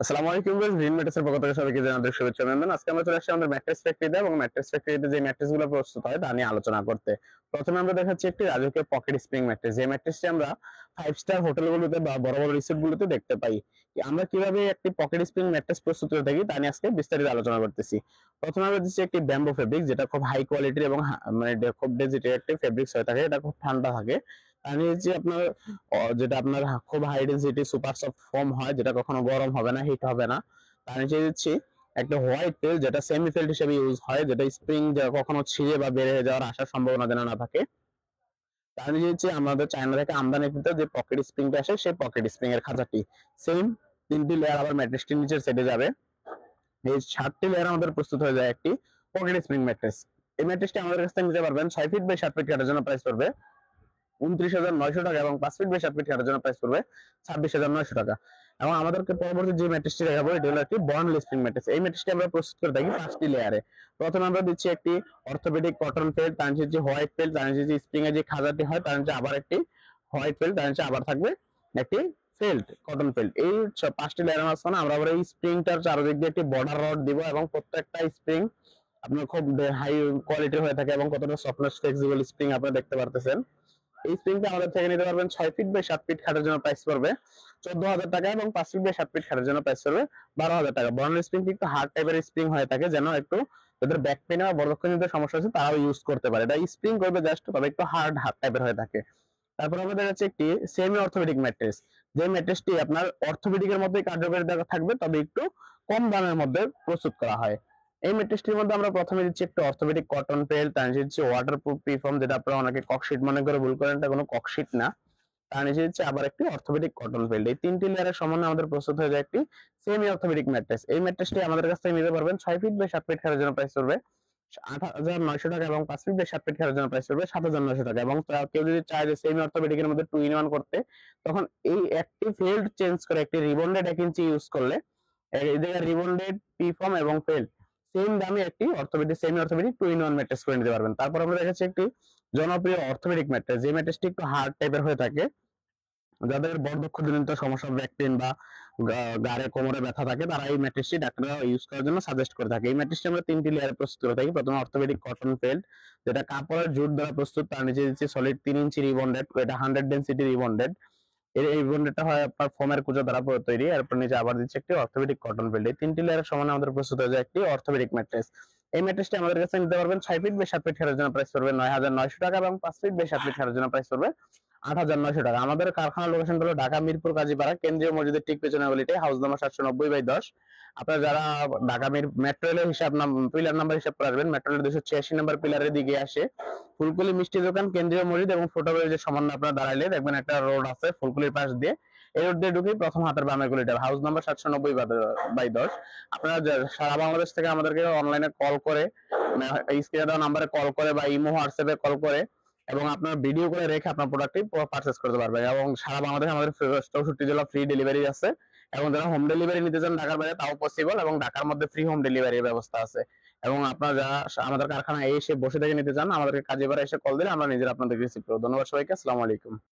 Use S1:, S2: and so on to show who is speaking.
S1: আসসালামু আলাইকুম guys, green ম্যাট্রেসের পক্ষ থেকে সবাইকে জানাই শুভেচ্ছা অভিনন্দন। আজকে আমরা চলে আসছি আমাদের ম্যাট্রেস ফ্যাক্টরিতে এবং ম্যাট্রেস ফ্যাক্টরিতে যে ম্যাট্রেসগুলো প্রস্তুত হয় তা নিয়ে আলোচনা করতে। প্রথমে আমরা দেখাচ্ছি একটি রাজকীয় পকেট স্প্রিং ম্যাট্রেস। যে ম্যাট্রেসটি আমরা 5 স্টার হোটেলগুলোতে বা বড় বড় রিসোর্টগুলোতে দেখতে পাই। আমরা কিভাবে একটি পকেট স্প্রিং ম্যাট্রেস প্রস্তুত করে থাকি তা নিয়ে আজকে বিস্তারিত আলোচনা করতেছি। প্রথমে আমরা দিচ্ছি একটি ব্যাম্বো ফেব্রিক, যেটা খুব হাই কোয়ালিটির এবং মানে খুব ডেজিটেড একটি ফেব্রিক্স হয়ে থাকে। এটা খুব ঠান্ডা থাকে। আর নিচে আপনার যেটা আপনার খুব high density super soft foam হয়, যেটা কখনো গরম হবে না, হিট হবে না। তার নিচে দিচ্ছি একটা হোয়াইট ফেল, যেটা সেমি ফেল্ট হিসেবে ইউজ হয়, যেটা স্প্রিং কখনো ছিঁড়ে বা বেড়ে যাওয়ার আসার সম্ভাবনা যেন না থাকে। তার নিচে দিচ্ছি আমাদের চায়না থেকে আমদানিকৃত যে পকেট স্প্রিংটা আসে, সেই পকেট স্প্রিং এর খাঁচাটি। সেম 3টি লেয়ার আবার ম্যাট্রেসটির নিচের সেটে যাবে। এই 7টি লেয়ার আমাদের প্রস্তুত হয়ে যায় একটি পকেট স্প্রিং ম্যাট্রেস। এই ম্যাট্রেসটি আমাদের কাছ থেকে নিতে পারবেন 6 ফিট বাই 7 ফিট কাটার জন্য প্রাইস পড়বে 29,900 টাকা এবং 5 ফিট বাই 7 ফিট কাটার জন্য প্রাইস পড়বে 26,900 টাকা। এবং আমাদেরকে পরবর্তী যে ম্যাট্রেসটি দেখাবো, এটি হলো একটি বন্ড স্প্রিং ম্যাট্রেস। এই ম্যাট্রেসটি আমরা প্রস্তুত করে থাকি 5টি লেয়ারে। প্রথমে আমরা দিচ্ছি একটি অর্থোপেডিক কটন ফেল, তার নিচে যে হোয়াইট ফেল, তার নিচে যে স্প্রিং এর যে খাঁজাটি হয়, তার নিচে আবার একটি হোয়াইট ফেল, তার নিচে আবার থাকবে একটি ফেল্ট, কটন ফেল্ট। এই 5টি লেয়ারের মাঝখানে আমরা আবার এই স্প্রিংটার চারদিক দিয়ে একটি বর্ডার রড দিব এবং প্রত্যেকটা স্প্রিং আপনার খুব হাই কোয়ালিটির হয়ে থাকে এবং কতটা সফটনেস ফ্লেক্সিবল স্প্রিং আপনারা দেখতে পারতেছেন। এই স্প্রিংটা আমাদের থেকে নিতে পারবেন 6 ফিট বাই 7 ফিট খাটের জন্য প্রাইস পড়বে 14,000 টাকা এবং 5 ফিট বাই 7 ফিট খাটের জন্য প্রাইস পড়বে 12,000 টাকা। বর্ডার স্প্রিং একটু হার্ড টাইপের স্প্রিং হয়ে থাকে, যেন একটু যাদের ব্যাক পেন বা বড়ক্ষণিত সমস্যা আছে তারাও ইউজ করতে পারে। এটা স্প্রিং করবে জাস্ট, তবে একটু হার্ড টাইপের হয়ে থাকে। তারপর আমাদের কাছে একটি সেমি অর্থোপেডিক ম্যাট্রেস। যে ম্যাট্রেসটি আপনার অর্থোপেডিকের মতোই কার্যকারিতা থাকবে, তবে একটু কম দামের মধ্যে প্রস্তুত করা হয়। এই ম্যাট্রেসটির মধ্যে আমরা প্রথমে দিচ্ছি একটু অর্থোপেডিক কটন পেল, তার নিচে দিচ্ছি ওয়াটারপ্রুফ প্রিফর্ম, যেটা আপনারা অনেকে ককশিট মনে করে ভুল করেন, এটা কোনো ককশিট না। তার নিচে দিচ্ছি আবার একটি অর্থোপেডিক কটন পেল। এই 3টি লেয়ারের সমন্বয়ে আমাদের প্রস্তুত হয়ে যায় একটি সেমি অর্থোপেডিক ম্যাট্রেস। এই ম্যাট্রেসটি আমাদের কাছ থেকে নিতে পারবেন 6 ফিট বাই 7 ফিট খাটের জন্য প্রাইস পড়বে 8,900 টাকা এবং 5 ফিট বাই 7 ফিট খাটের জন্য প্রাইস পড়বে 7,900 টাকা। এবং কেউ যদি চায় যে সেমি অর্থোপেডিক এর মধ্যে 2 in 1 করতে, তখন এই একটি ফেল্ড চেঞ্জ করে একটি রিবন্ডেড 1 ইঞ্চি ইউজ করলে এই জায়গায় রিবন্ডেড পিফর্ম এবং ফেল্ড সেম দামে একটি orthopaedic semi orthopaedic 2 in 1 mattress করে নিতে পারবেন। তারপর আমরা দেখাচ্ছি একটি জনপ্রিয় অর্থোপেডিক ম্যাট্রেস। যে ম্যাট্রেসটি একটু হার্ড টাইপের হয়ে থাকে, যাদের বর্ধক্ষজনিত সমস্যা, ব্যাক পেন বা ঘাড়ে কোমরে ব্যথা থাকে, তারা এই ম্যাট্রেসটি ডাক্তাররা ইউজ করার জন্য সাজেস্ট করে থাকে। এই ম্যাট্রেসটি আমরা 3টি লেয়ারে প্রস্তুত করে থাকি। প্রথমে অর্থোপেডিক কটন ফেল্ড, যেটা কাপড়ের জুট দ্বারা প্রস্তুত, তার নিচে দিচ্ছি সলিড 3 ইঞ্চি রিবন্ডেড, এটা 100 ডেনসিটি রিবন্ডেড। এই রিবন্ডেডটা হয় আপনার ফোমের কুচো দ্বারা তৈরি। এরপর নিচে আবার দিচ্ছে একটি অর্থোপেডিক কটন ফেল্ড। এই 3টি লেয়ারের সমানে আমাদের প্রস্তুত হয়ে যায় একটি অর্থোপেডিক ম্যাট্রেস। এই ম্যাট্রেসটি আমাদের কাছে নিতে পারবেন 6 ফিট বাই 7 ফিট খাটের জন্য প্রাইস পড়বে 9,900 টাকা এবং 5 ফিট বাই 7 ফিট খাটের জন্য প্রাইস পড়বে 8,900 টাকা। আমাদের কারখানার লোকেশন হলো ঢাকা মিরপুর কাজীপাড়া, কেন্দ্রীয় মসজিদের ঠিক পেছনে গলিতে, হাউস নাম্বার 790/10। আপনারা যারা ঢাকা মেট্রো রেলের হিসাব পিলার নাম্বার হিসাব করে আসবেন, মেট্রো রেলের 286 নম্বর পিলারের দিকে আসে ফুলকুলি মিষ্টি দোকান, কেন্দ্রীয় মসজিদ এবং ফুটওভারের সামনে আপনারা দাঁড়াইলে দেখবেন একটা রোড আছে ফুলকুলির পাশ দিয়ে। এই রোড দিয়ে ঢুকেই প্রথম হাতের বামের গলিটা, হাউস নাম্বার 790/10। আপনারা সারা বাংলাদেশ থেকে আমাদেরকে অনলাইনে কল করে, স্ক্রিনে দেওয়া নাম্বারে কল করে বা ইমো হোয়াটসঅ্যাপে কল করে এবং আপনার ভিডিও করে রেখে আপনার প্রোডাক্টটি পারচেজ করতে পারবেন। এবং সারা বাংলাদেশে আমাদের 64 জেলা ফ্রি ডেলিভারি আছে। এবং যারা হোম ডেলিভারি নিতে চান ঢাকার বাইরে, তাও পসিবল, এবং ঢাকার মধ্যে ফ্রি হোম ডেলিভারির ব্যবস্থা আছে। এবং আপনারা যারা আমাদের কারখানায় এসে বসে থেকে নিতে চান, আমাদেরকে কাজীপাড়া এসে কল দিলে আমরা নিজেরা আপনাদের রিসিভ করবো। ধন্যবাদ সবাইকে, আসসালামু আলাইকুম।